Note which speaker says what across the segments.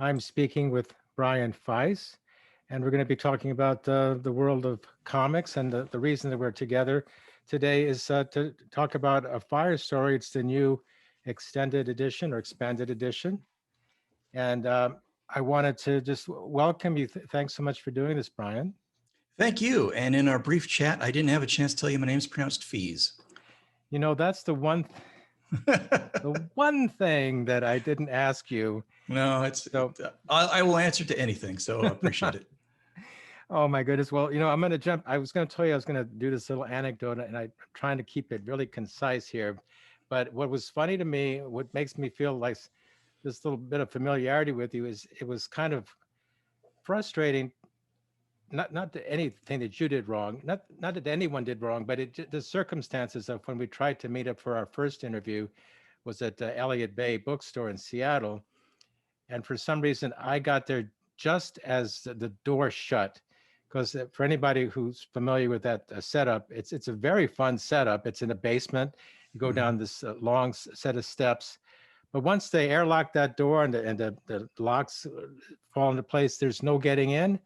Speaker 1: I'm speaking with Brian Fies, and we're going to be talking about the world of comics. And the reason that we're together today is to talk about a Fire Story. It's the new extended edition or expanded edition. And I wanted to just welcome you. Thanks so much for doing this, Brian.
Speaker 2: Thank you. And in our brief chat, I didn't have a chance to tell you my name's pronounced Fies.
Speaker 1: You know, that's the one thing that I didn't ask you.
Speaker 2: No,
Speaker 1: So,
Speaker 2: I will answer to anything. So I appreciate it.
Speaker 1: oh my goodness. Well, I'm going to jump. I was going to tell you I was going to do this little anecdote, and I'm trying to keep it really concise here. But what was funny to me, what makes me feel like this little bit of familiarity with you is it was kind of frustrating. Not to anything that you did wrong, not that anyone did wrong, but the circumstances of when we tried to meet up for our first interview was at Elliott Bay Bookstore in Seattle, and for some reason I got there just as the door shut. Because for anybody who's familiar with that setup, it's a very fun setup. It's in a basement. You go down
Speaker 2: Mhm.
Speaker 1: this long set of steps, but once they airlock that door and the locks fall into place, there's no getting in.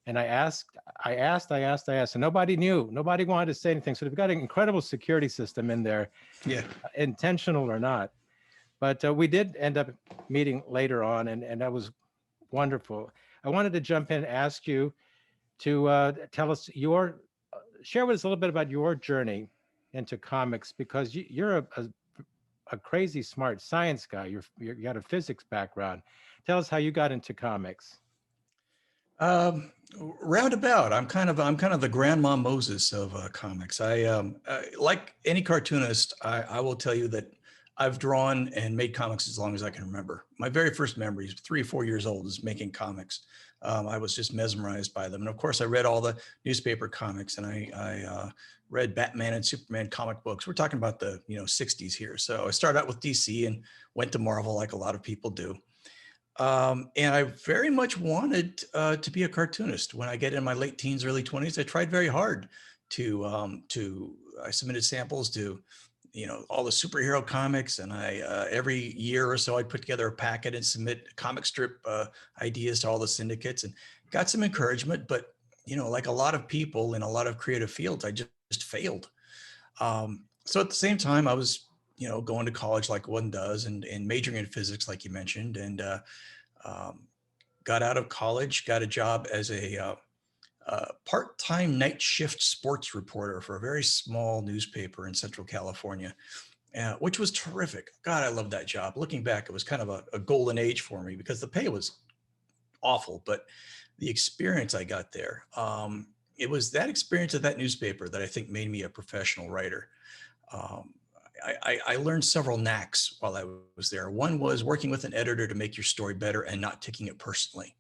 Speaker 1: And I asked, and nobody knew. Nobody wanted to say anything. So they've got an incredible security system in there,
Speaker 2: Yeah.
Speaker 1: intentional or not. But we did end up meeting later on, and that was wonderful. I wanted to jump in and ask you to tell us share with us a little bit about your journey into comics, because you're a crazy smart science guy. You got a physics background. Tell us how you got into comics.
Speaker 2: Um, Roundabout. I'm kind of the grandma Moses of comics. Like any cartoonist, I will tell you that I've drawn and made comics as long as I can remember. My very first memories, 3 or 4 years old, is making comics. I was just mesmerized by them, and of course, I read all the newspaper comics, and I read Batman and Superman comic books. We're talking about the '60s here. So I started out with DC and went to Marvel, like a lot of people do. And I very much wanted to be a cartoonist. When I get in my late teens, early 20s, I tried very hard I submitted samples to, all the superhero comics. And every year or so, I'd put together a packet and submit comic strip ideas to all the syndicates and got some encouragement. But, like a lot of people in a lot of creative fields, I just failed. So at the same time, I was, going to college like one does and majoring in physics, like you mentioned. And, um, got out of college, got a job as a part-time night shift sports reporter for a very small newspaper in Central California, which was terrific. God, I love that job. Looking back, it was kind of a golden age for me because the pay was awful, but the experience I got there, it was that experience of that newspaper that I think made me a professional writer. Um, I learned several knacks while I was there. One was working with an editor to make your story better and not taking it personally.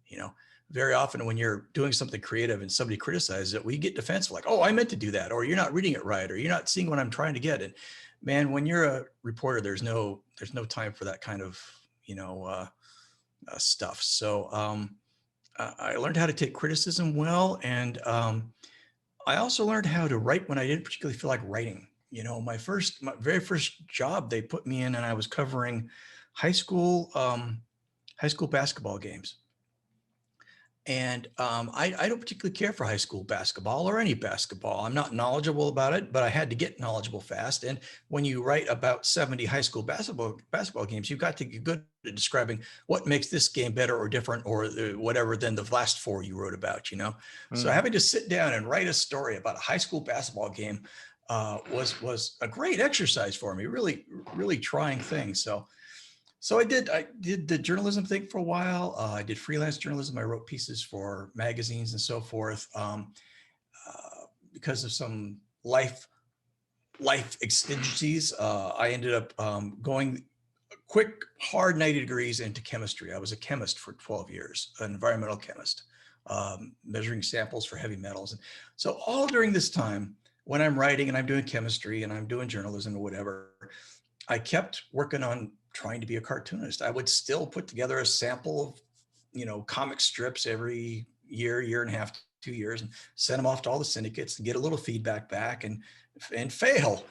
Speaker 2: You know, very often when you're doing something creative and somebody criticizes it, we get defensive, like, "Oh, I meant to do that," or "You're not reading it right," or "You're not seeing what I'm trying to get." And man, when you're a reporter, there's no time for that kind of you know uh, stuff. So I learned how to take criticism well, and I also learned how to write when I didn't particularly feel like writing. My very first job they put me in, and I was covering high school high school basketball games. And I don't particularly care for high school basketball or any basketball. I'm not knowledgeable about it, but I had to get knowledgeable fast. And when you write about 70 high school basketball games, you've got to get good at describing what makes this game better or different or whatever than the last four you wrote about. So
Speaker 1: Mm.
Speaker 2: having to sit down and write a story about a high school basketball game was a great exercise for me. Really, really trying thing. So I did the journalism thing for a while. I did freelance journalism. I wrote pieces for magazines and so forth. Because of some life exigencies, I ended up going quick, hard 90 degrees into chemistry. I was a chemist for 12 years, an environmental chemist, measuring samples for heavy metals. And so all during this time, when I'm writing and I'm doing chemistry and I'm doing journalism or whatever, I kept working on trying to be a cartoonist. I would still put together a sample of, comic strips every year and a half, 2 years, and send them off to all the syndicates and get a little feedback back and fail.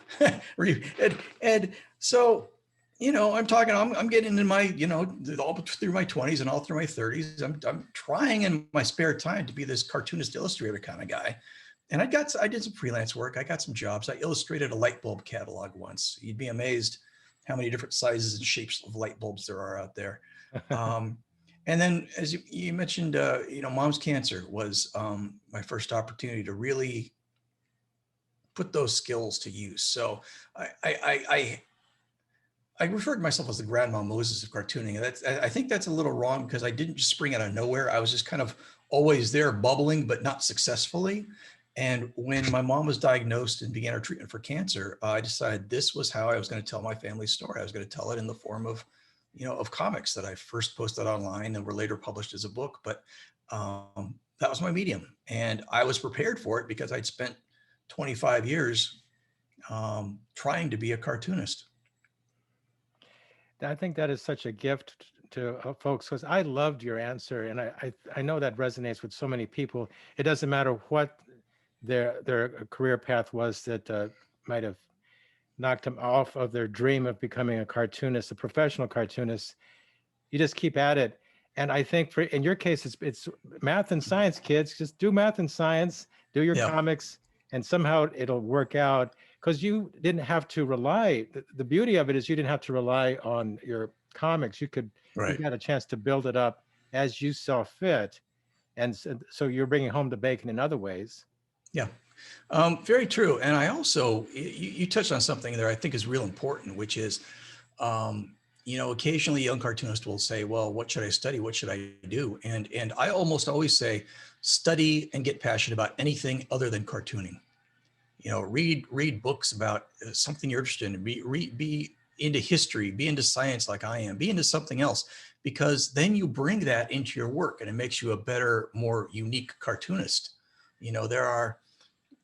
Speaker 2: and so I'm getting in my, all through my 20s and all through my 30s. I'm trying in my spare time to be this cartoonist illustrator kind of guy. And I did some freelance work. I got some jobs. I illustrated a light bulb catalog once. You'd be amazed how many different sizes and shapes of light bulbs there are out there. Um, and then, as you mentioned, Mom's Cancer was my first opportunity to really put those skills to use. So I refer to myself as the Grandma Moses of cartooning. I think that's a little wrong because I didn't just spring out of nowhere. I was just kind of always there, bubbling, but not successfully. And when my mom was diagnosed and began her treatment for cancer, I decided this was how I was going to tell my family's story. I was going to tell it in the form of, of comics that I first posted online and were later published as a book. But that was my medium, and I was prepared for it because I'd spent 25 years trying to be a cartoonist.
Speaker 1: I think that is such a gift to folks, because I loved your answer, and I know that resonates with so many people. It doesn't matter what their career path was that might have knocked them off of their dream of becoming a cartoonist, a professional cartoonist. You just keep at it. And I think in your case, it's math and science, kids. Just do math and science, do your
Speaker 2: Yeah.
Speaker 1: comics, and somehow it'll work out. Because you didn't have to rely. The beauty of it is you didn't have to rely on your comics. You
Speaker 2: Right.
Speaker 1: got a chance to build it up as you saw fit, and so you're bringing home the bacon in other ways.
Speaker 2: Yeah. Very true. And I also, you touched on something there I think is real important, which is, occasionally young cartoonists will say, well, what should I study? What should I do? And I almost always say, study and get passionate about anything other than cartooning. Read books about something you're interested in, be into history, be into science like I am, be into something else, because then you bring that into your work and it makes you a better, more unique cartoonist.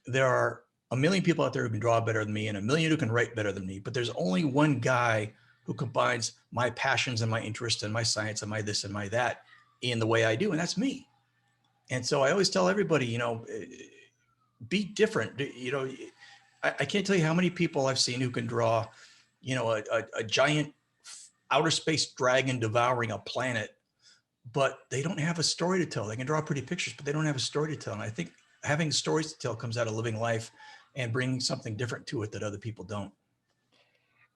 Speaker 2: There are a million people out there who can draw better than me and a million who can write better than me, but there's only one guy who combines my passions and my interests and my science and my this and my that in the way I do, and that's me. And so I always tell everybody, be different. I can't tell you how many people I've seen who can draw, a giant outer space dragon devouring a planet, but they don't have a story to tell. They can draw pretty pictures, but they don't have a story to tell. And I think having stories to tell comes out of living life and bringing something different to it that other people don't.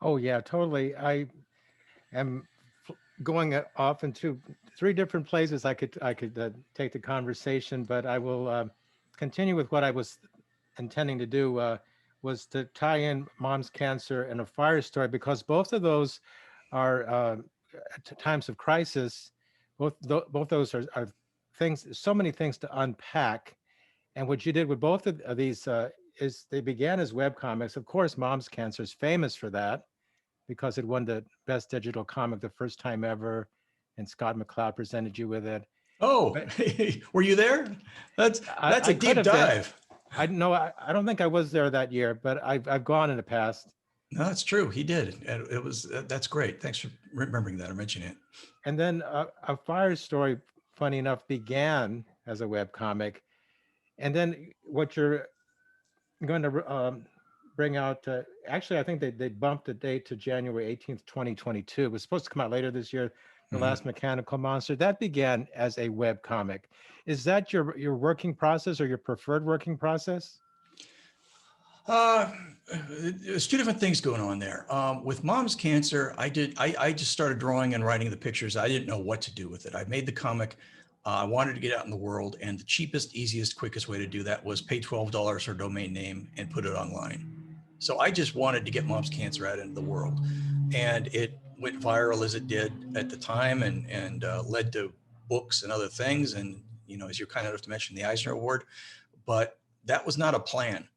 Speaker 1: Oh yeah, totally. I am going off into three different places. I could take the conversation, but I will continue with what I was intending to do. Was to tie in Mom's Cancer and A Fire Story, because both of those are at times of crisis. Both those are things, so many things to unpack. And what you did with both of these is they began as web comics. Of course, Mom's Cancer is famous for that because it won the best digital comic the first time ever, and Scott McCloud presented you with it.
Speaker 2: Oh,
Speaker 1: But
Speaker 2: were you there? That's
Speaker 1: I
Speaker 2: a
Speaker 1: could
Speaker 2: deep
Speaker 1: have been.
Speaker 2: dive.
Speaker 1: I know. I don't think I was there that year, but I've gone in the past.
Speaker 2: No, that's true. He did. And it was, that's great. Thanks for remembering that or mentioning it.
Speaker 1: And then A Fire Story, funny enough, began as a web comic, and then what you're going to bring out. Actually, I think they bumped the date to January 18th, 2022. It was supposed to come out later this year. The
Speaker 2: Mhm.
Speaker 1: Last Mechanical Monster that began as a web comic. Is that your working process or your preferred working process?
Speaker 2: Uh, there's two different things going on there. With Mom's Cancer, I just started drawing and writing the pictures. I didn't know what to do with it. I made the comic. I wanted to get out in the world, and the cheapest, easiest, quickest way to do that was pay $12 for a domain name and put it online. So I just wanted to get Mom's Cancer out into the world, and it went viral as it did at the time, and led to books and other things. And as you're kind enough to mention, the Eisner Award, but that was not a plan.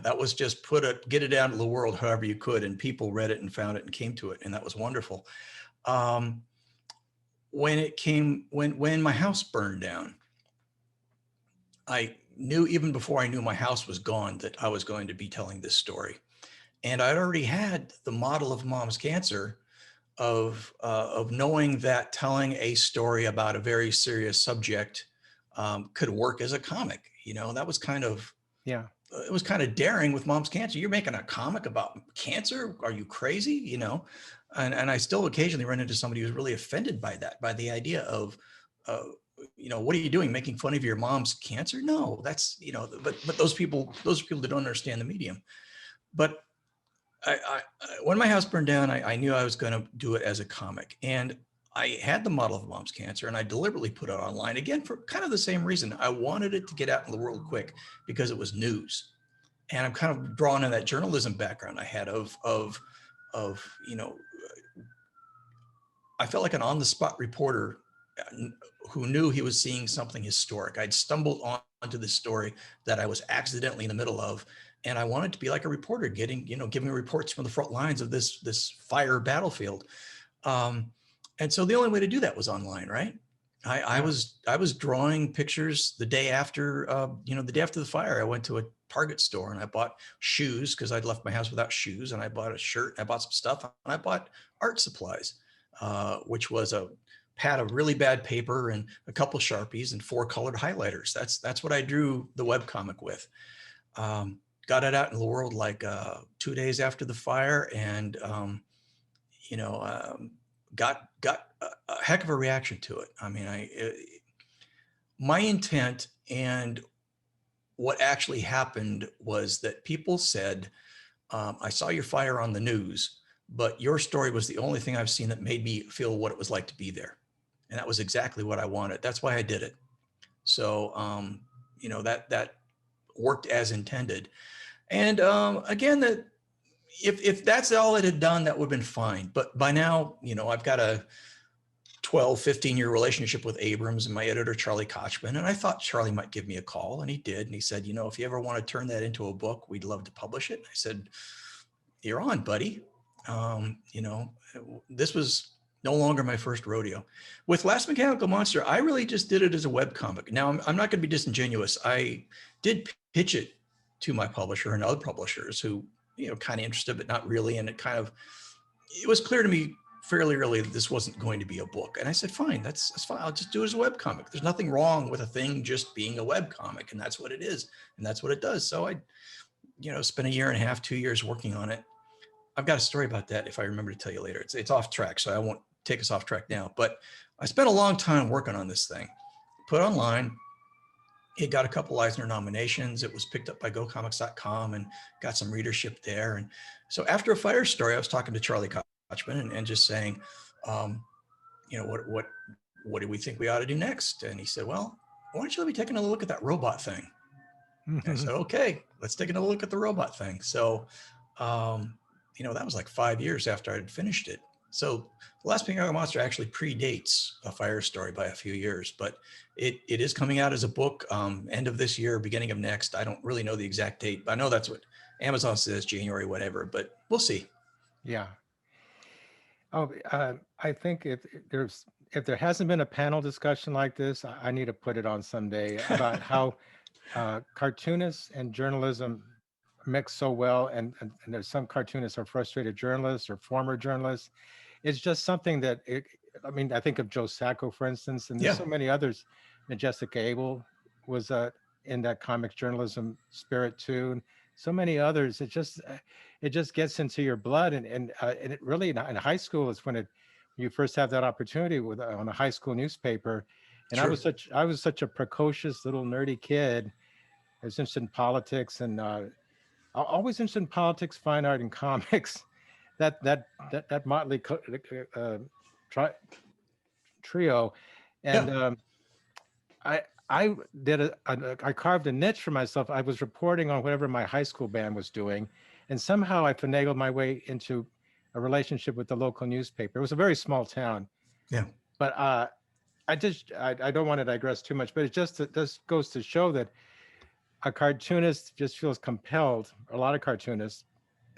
Speaker 2: That was just get it out to the world however you could, and people read it and found it and came to it, and that was wonderful. Um, when my house burned down, I knew even before I knew my house was gone that I was going to be telling this story, and I'd already had the model of Mom's Cancer of knowing that telling a story about a very serious subject could work as a comic. That was kind of
Speaker 1: Yeah.
Speaker 2: it was kind of daring with mom's cancer. You're making a comic about cancer? Are you crazy? You know, and I still occasionally run into somebody who's really offended by that, by the idea of, uh, you know, what are you doing? Making fun of your mom's cancer? No, that's, you know, but those are people that don't understand the medium. But when my house burned down, I knew I was going to do it as a comic, and I had the model of mom's cancer, and I deliberately put it online again for kind of the same reason. I wanted it to get out in the world quick because it was news, and I'm kind of drawn in that journalism background I had you know, I felt like an on the spot reporter who knew he was seeing something historic. I'd stumbled onto this story that I was accidentally in the middle of, and I wanted to be like a reporter, getting, you know, giving reports from the front lines of this fire battlefield. Um, and so the only way to do that was online, right? I
Speaker 1: Yeah.
Speaker 2: was drawing pictures the day after, you know, the day after the fire. I went to a Target store and I bought shoes because I'd left my house without shoes, and I bought a shirt. I bought some stuff, and I bought art supplies, which was a pad of really bad paper and a couple Sharpies and 4 colored highlighters. That's what I drew the webcomic with. Um, got it out in the world like 2 days after the fire, and you know, got a heck of a reaction to it. I mean, my intent and what actually happened was that people said, I saw your fire on the news, but your story was the only thing I've seen that made me feel what it was like to be there. And that was exactly what I wanted. That's why I did it. So, you know, that worked as intended. And again, that if that's all it had done, that would have been fine. But by now, you know, I've got a 12, 15-year relationship with Abrams and my editor, Charlie Kochman. And I thought Charlie might give me a call, and he did. And he said, you know, if you ever want to turn that into a book, we'd love to publish it. I said, you're on, buddy. You know, this was no longer my first rodeo. With Last Mechanical Monster, I really just did it as a webcomic. Now, I'm not going to be disingenuous. I did pitch it to my publisher and other publishers who, you know, kind of interested, but not really. And it was clear to me fairly early that this wasn't going to be a book. And I said, fine, that's fine. I'll just do it as a webcomic. There's nothing wrong with a thing just being a webcomic, and that's what it is. And that's what it does. So I, you know, spent 1.5 years, 2 years working on it. I've got a story about that if I remember to tell you later. It's off track, so I won't take us off track now. But I spent a long time working on this thing. Put online. It got a couple Eisner nominations. It was picked up by GoComics.com and got some readership there. And so after a fire story, I was talking to Charlie Kochman and just saying, you know, what do we think we ought to do next? And he said, well, why don't you let me take another look at that robot thing? And I said, okay, let's take another look at the robot thing. So, you know, that was like 5 years after I'd finished it. So The Last Mechanical Monster actually predates A Fire Story by a few years, but it is coming out as a book end of this year, beginning of next. I don't really know the exact date, but I know that's what Amazon says, January, whatever, but we'll see.
Speaker 1: Yeah. Oh, I think if there hasn't been a panel discussion like this, I need to put it on someday about how cartoonists and journalism mix so well, and there's some cartoonists are frustrated journalists or former journalists. It's just something that I mean, I think of Joe Sacco, for instance, and there's
Speaker 2: Yeah.
Speaker 1: so many others. Majestic Abel was in that comics journalism spirit too, and so many others. It just gets into your blood, and it really in high school is when you first have that opportunity with on a high school newspaper. And
Speaker 2: Sure.
Speaker 1: I was such a precocious little nerdy kid. I was interested in politics and always interested in politics, fine art, and comics. That motley tri- trio, and
Speaker 2: Yeah.
Speaker 1: I I did I carved a niche for myself. I was reporting on whatever my high school band was doing, and somehow I finagled my way into a relationship with the local newspaper. It was a very small town,
Speaker 2: Yeah.
Speaker 1: but I don't want to digress too much, but it just goes to show that a cartoonist just feels compelled. A lot of cartoonists,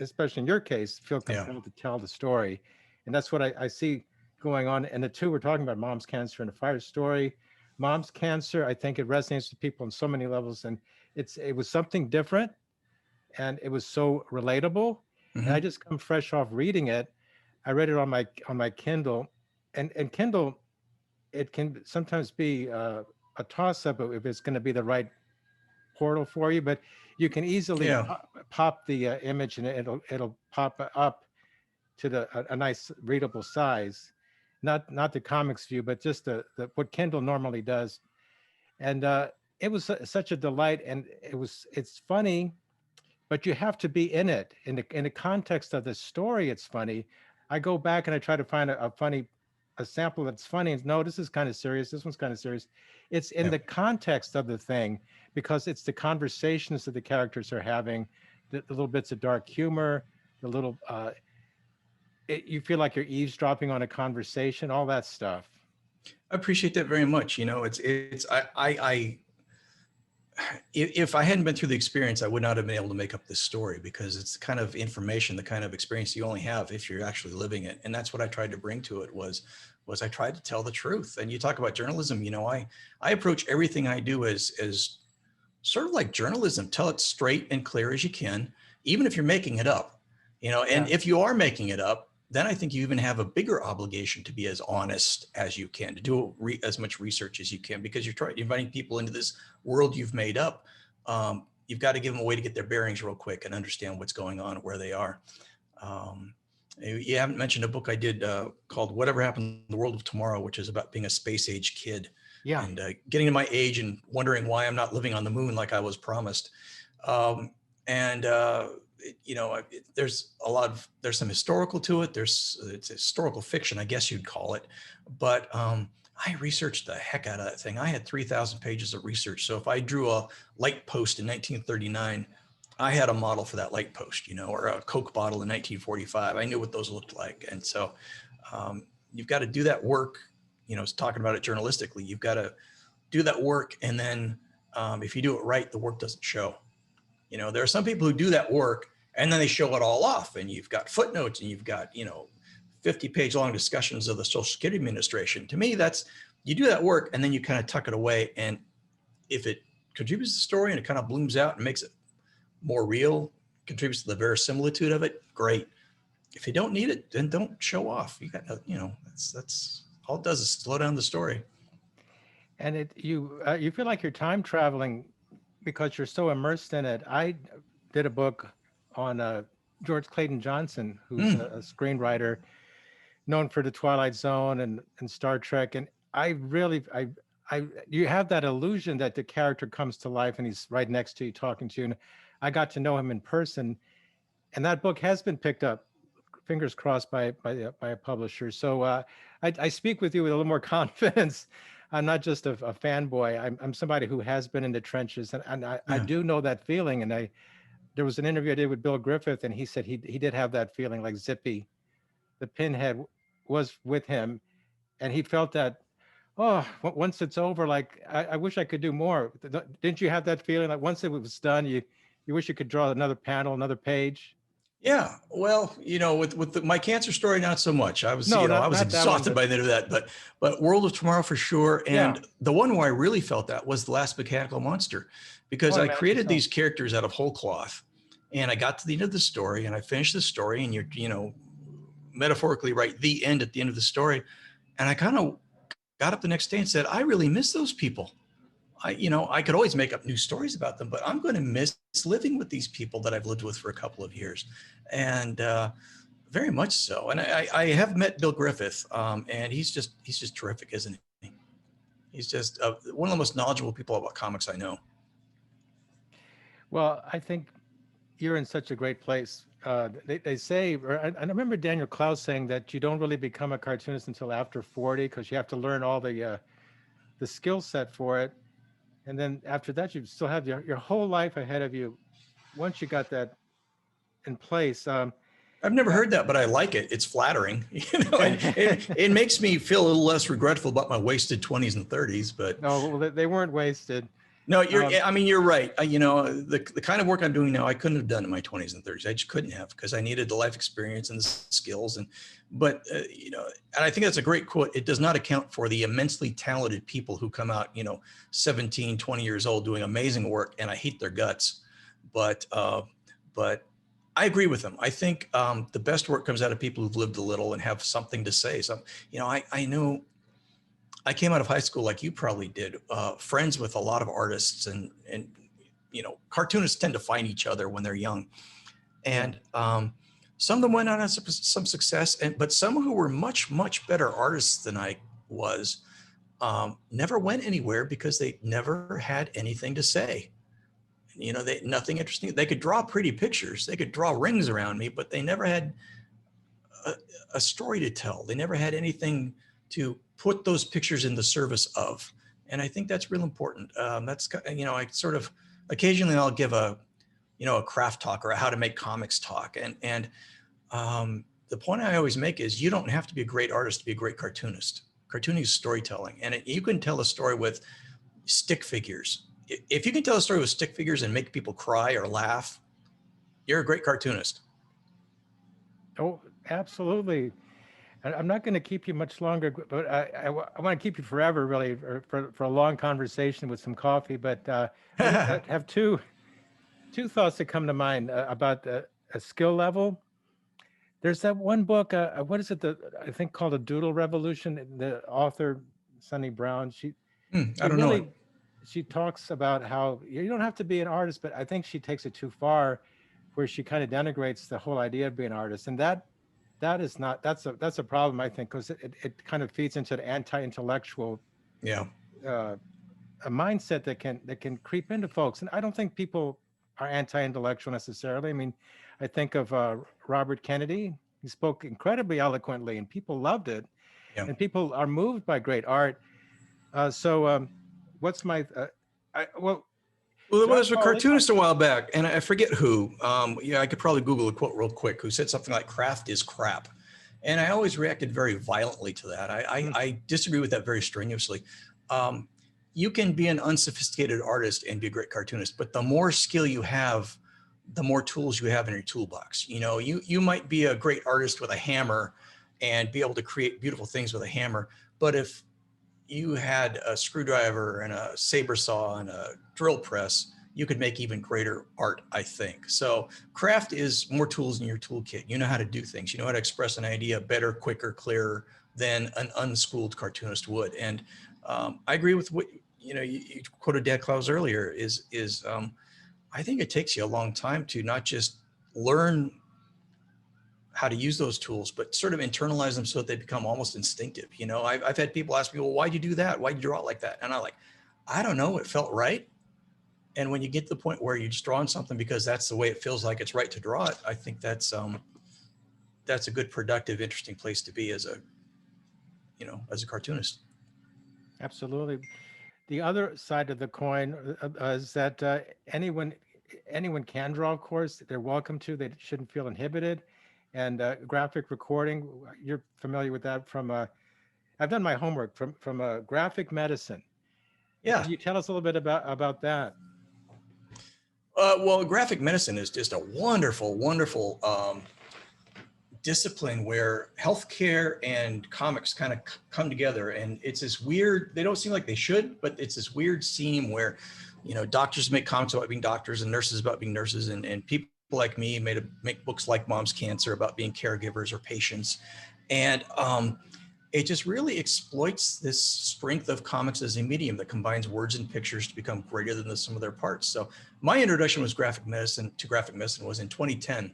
Speaker 1: especially in your case, feel
Speaker 2: Yeah.
Speaker 1: compelled to tell the story, and that's what I see going on. And the two we're talking about, mom's cancer and a fire story. Mom's cancer, I think it resonates with people on so many levels, and it was something different, and it was so relatable. And I
Speaker 2: Hmm.
Speaker 1: just come fresh off reading it. I read it on my Kindle, and Kindle, it can sometimes be a toss up if it's going to be the right portal for you. But You can easily
Speaker 2: Yeah.
Speaker 1: pop the image and it'll pop up to a nice readable size, not the comics view, but just the what Kindle normally does. And it was such a delight, and it's funny, but you have to be in it in the context of the story. It's funny. I go back and I try to find a funny a sample that's funny, and no, this is kind of serious, this one's kind of serious. It's in
Speaker 2: Yeah.
Speaker 1: the context of the thing, because it's the conversations that the characters are having, the little bits of dark humor, the little you feel like you're eavesdropping on a conversation, all that stuff.
Speaker 2: I appreciate that very much. If I hadn't been through the experience, I would not have been able to make up this story, because it's the kind of information, the kind of experience you only have if you're actually living it. And that's what I tried to bring to it was I tried to tell the truth. And you talk about journalism, I approach everything I do as sort of like journalism. Tell it straight and clear as you can, even if you're making it up, and
Speaker 1: Yeah.
Speaker 2: if you are making it up, then I think you even have a bigger obligation to be as honest as you can, to do as much research as you can, because you're inviting people into this world you've made up. You've got to give them a way to get their bearings real quick and understand what's going on, where they are. You haven't mentioned a book I did called Whatever Happened in the World of Tomorrow, which is about being a space age kid.
Speaker 1: Yeah.
Speaker 2: And getting to my age and wondering why I'm not living on the moon like I was promised. There's some historical to it. It's historical fiction, I guess you'd call it. But I researched the heck out of that thing. I had 3,000 pages of research. So if I drew a light post in 1939, I had a model for that light post, or a Coke bottle in 1945. I knew what those looked like. And so you've got to do that work, talking about it journalistically. You've got to do that work. And then if you do it right, the work doesn't show. There are some people who do that work and then they show it all off, and you've got footnotes and you've got, 50-page long discussions of the Social Security Administration. To me, you do that work and then you kind of tuck it away. And if it contributes to the story and it kind of blooms out and makes it more real, contributes to the verisimilitude of it, great. If you don't need it, then don't show off. You got, that's all it does is slow down the story.
Speaker 1: And you feel like you're time traveling because you're so immersed in it. I did a book on George Clayton Johnson, who's a screenwriter known for The Twilight Zone and Star Trek. And you have that illusion that the character comes to life and he's right next to you talking to you. And I got to know him in person, and that book has been picked up, fingers crossed, by a publisher. So I speak with you with a little more confidence. I'm not just a fanboy. I'm somebody who has been in the trenches, and I do know that feeling. And there was an interview I did with Bill Griffith, and he said he did have that feeling, like Zippy, the pinhead, was with him, and he felt that, once it's over, like I wish I could do more. Didn't you have that feeling, like once it was done, you wish you could draw another panel, another page?
Speaker 2: Yeah, well, with my cancer story, not so much. I was,
Speaker 1: No,
Speaker 2: I was
Speaker 1: not that one,
Speaker 2: exhausted by the end of that, but World of Tomorrow for sure. And the one where I really felt that was The Last Mechanical Monster, because I created these characters out of whole cloth, and I got to the end of the story and I finished the story, and you're, metaphorically write the end at the end of the story. And I kind of got up the next day and said, I really miss those people. I could always make up new stories about them, but I'm going to miss living with these people that I've lived with for a couple of years. And very much so. And I have met Bill Griffith, and he's just terrific, isn't he? He's just one of the most knowledgeable people about comics I know.
Speaker 1: Well, I think you're in such a great place. They say, or I remember Daniel Cloud saying that you don't really become a cartoonist until after 40, because you have to learn all the skill set for it. And then after that, you still have your whole life ahead of you once you got that in place.
Speaker 2: I've never heard that, but I like it. It's flattering, and it makes me feel a little less regretful about my wasted 20s and 30s. But
Speaker 1: no, well, they weren't wasted.
Speaker 2: No, you're right. The kind of work I'm doing now, I couldn't have done in my 20s and 30s. I just couldn't have, because I needed the life experience and the skills. But I think that's a great quote. It does not account for the immensely talented people who come out, 17, 20 years old doing amazing work, and I hate their guts. But I agree with them. I think the best work comes out of people who've lived a little and have something to say. So, I know I came out of high school like you probably did, friends with a lot of artists and cartoonists tend to find each other when they're young. And some of them went on to some success, but some who were much, much better artists than I was never went anywhere because they never had anything to say. Nothing interesting. They could draw pretty pictures. They could draw rings around me, but they never had a story to tell. They never had anything to put those pictures in the service of. And I think that's real important. I sort of occasionally I'll give a craft talk or a how to make comics talk. And the point I always make is you don't have to be a great artist to be a great cartoonist. Cartooning is storytelling. And you can tell a story with stick figures. If you can tell a story with stick figures and make people cry or laugh, you're a great cartoonist.
Speaker 1: Oh, absolutely. I'm not going to keep you much longer, but I want to keep you forever, really, for a long conversation with some coffee. But I have two thoughts that come to mind about a skill level. There's that one book, what is it, I think called A Doodle Revolution. The author, Sunny Brown,
Speaker 2: I don't know it.
Speaker 1: She talks about how you don't have to be an artist, but I think she takes it too far, where she kind of denigrates the whole idea of being an artist. And that's a problem, I think, because it kind of feeds into the anti-intellectual a mindset that can creep into folks. And I don't think people are anti-intellectual necessarily. I mean, I think of Robert Kennedy. He spoke incredibly eloquently and people loved it. And people are moved by great art. What's my
Speaker 2: well, there was a cartoonist a while back, and I forget who. I could probably Google a quote real quick, who said something like "craft is crap," and I always reacted very violently to that. I disagree with that very strenuously. You can be an unsophisticated artist and be a great cartoonist, but the more skill you have, the more tools you have in your toolbox. You might be a great artist with a hammer and be able to create beautiful things with a hammer, but if you had a screwdriver and a saber saw and a drill press, you could make even greater art, I think. So craft is more tools in your toolkit. You know how to do things. You know how to express an idea better, quicker, clearer than an unschooled cartoonist would. And I agree with what, you quoted Dad Klaus earlier is I think it takes you a long time to not just learn how to use those tools, but sort of internalize them so that they become almost instinctive. I've had people ask me, well, why'd you do that? Why'd you draw it like that? And I don't know, it felt right. And when you get to the point where you're just drawing something because that's the way it feels like it's right to draw it, I think that's a good, productive, interesting place to be as a cartoonist.
Speaker 1: Absolutely. The other side of the coin is that anyone can draw, of course. They're welcome to. They shouldn't feel inhibited. And graphic recording, you're familiar with that from I've done my homework from graphic medicine.
Speaker 2: Yeah.
Speaker 1: Can you tell us a little bit about that?
Speaker 2: Well, graphic medicine is just a wonderful, wonderful discipline where healthcare and comics kind of come together. And it's this weird, they don't seem like they should, but it's this weird seam where, doctors make comics about being doctors and nurses about being nurses, and people like me make books like Mom's Cancer about being caregivers or patients. And it just really exploits this strength of comics as a medium that combines words and pictures to become greater than the sum of their parts. So my introduction was graphic medicine was in 2010,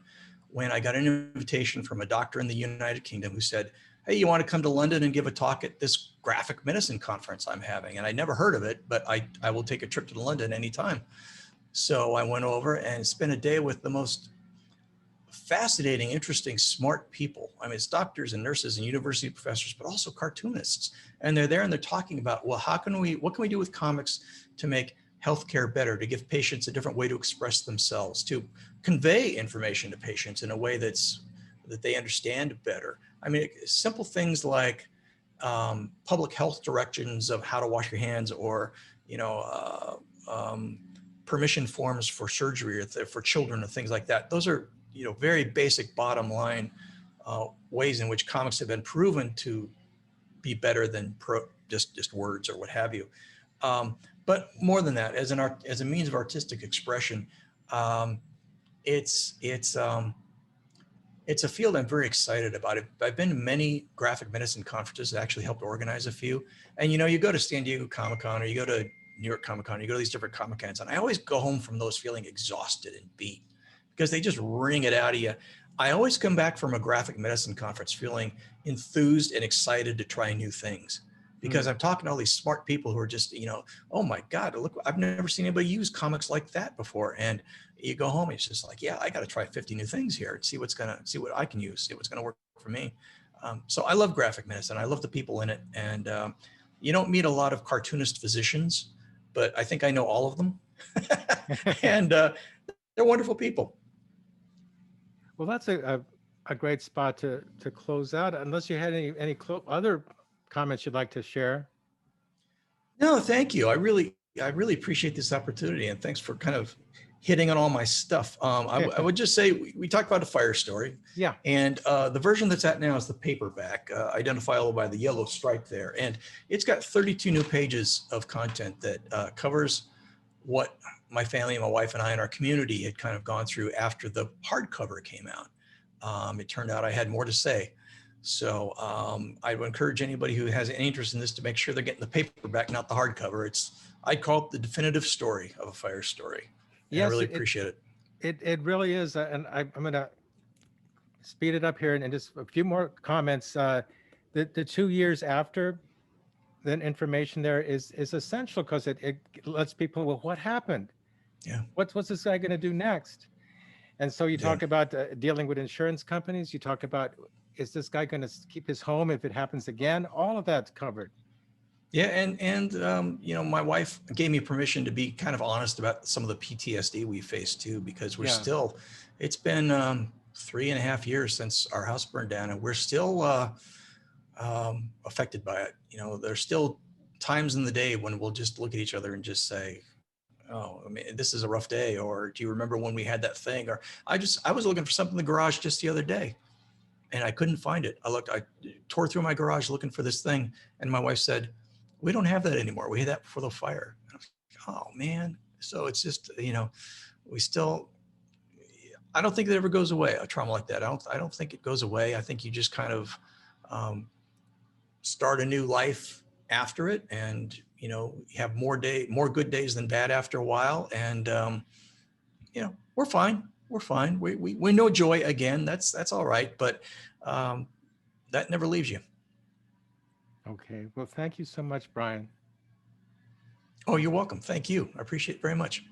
Speaker 2: when I got an invitation from a doctor in the United Kingdom who said, hey, you want to come to London and give a talk at this graphic medicine conference I'm having? And I never heard of it, but I will take a trip to London anytime. So I went over and spent a day with the most fascinating, interesting, smart people. I mean, it's doctors and nurses and university professors, but also cartoonists. And they're there and they're talking about, well, what can we do with comics to make healthcare better, to give patients a different way to express themselves, to convey information to patients in a way that they understand better. I mean, simple things like public health directions of how to wash your hands, or, permission forms for surgery or for children and things like that. Those are, very basic bottom line ways in which comics have been proven to be better than just words or what have you. But more than that, as a means of artistic expression, it's a field I'm very excited about. I've been to many graphic medicine conferences. I actually helped organize a few. And, you go to San Diego Comic-Con, or you go to New York Comic Con, you go to these different Comic Cons, and I always go home from those feeling exhausted and beat because they just wring it out of you. I always come back from a graphic medicine conference feeling enthused and excited to try new things because I'm talking to all these smart people who are just, oh my God, look, I've never seen anybody use comics like that before. And you go home, it's just like, yeah, I got to try 50 new things here and see what I can use, see what's going to work for me. So I love graphic medicine. I love the people in it. And you don't meet a lot of cartoonist physicians, but I think I know all of them. And they're wonderful people.
Speaker 1: Well, that's a great spot to close out. Unless you had any other comments you'd like to share.
Speaker 2: No, thank you. I really appreciate this opportunity, and thanks for kind of hitting on all my stuff. I would just say we talked about A Fire Story.
Speaker 1: Yeah.
Speaker 2: And the version that's out now is the paperback, identifiable by the yellow stripe there. And it's got 32 new pages of content that covers what my family and my wife and I and our community had kind of gone through after the hardcover came out. It turned out I had more to say. So I would encourage anybody who has any interest in this to make sure they're getting the paperback, not the hardcover. I'd call it the definitive story of A Fire Story. And
Speaker 1: Yes,
Speaker 2: I really appreciate it.
Speaker 1: It really is. And I'm going to speed it up here and just a few more comments. The 2 years after, then information there is essential because it lets people, well, what happened?
Speaker 2: Yeah.
Speaker 1: What's this guy going to do next? And so you talk about dealing with insurance companies. You talk about, is this guy going to keep his home if it happens again? All of that's covered.
Speaker 2: Yeah, and my wife gave me permission to be kind of honest about some of the PTSD we face too, because we're still. It's been 3.5 years since our house burned down, and we're still affected by it. There's still times in the day when we'll just look at each other and just say, "Oh, I mean, this is a rough day," or "Do you remember when we had that thing?" Or I was looking for something in the garage just the other day, and I couldn't find it. I tore through my garage looking for this thing, and my wife said, "We don't have that anymore. We had that before the fire." And I was like, "Oh man!" So it's just we still. I don't think it ever goes away. A trauma like that, I don't think it goes away. I think you just kind of start a new life after it, and have more good days than bad after a while, and we're fine. We're fine. We know joy again. That's all right, but that never leaves you.
Speaker 1: Okay. Well, thank you so much, Brian.
Speaker 2: Oh, you're welcome. Thank you. I appreciate it very much.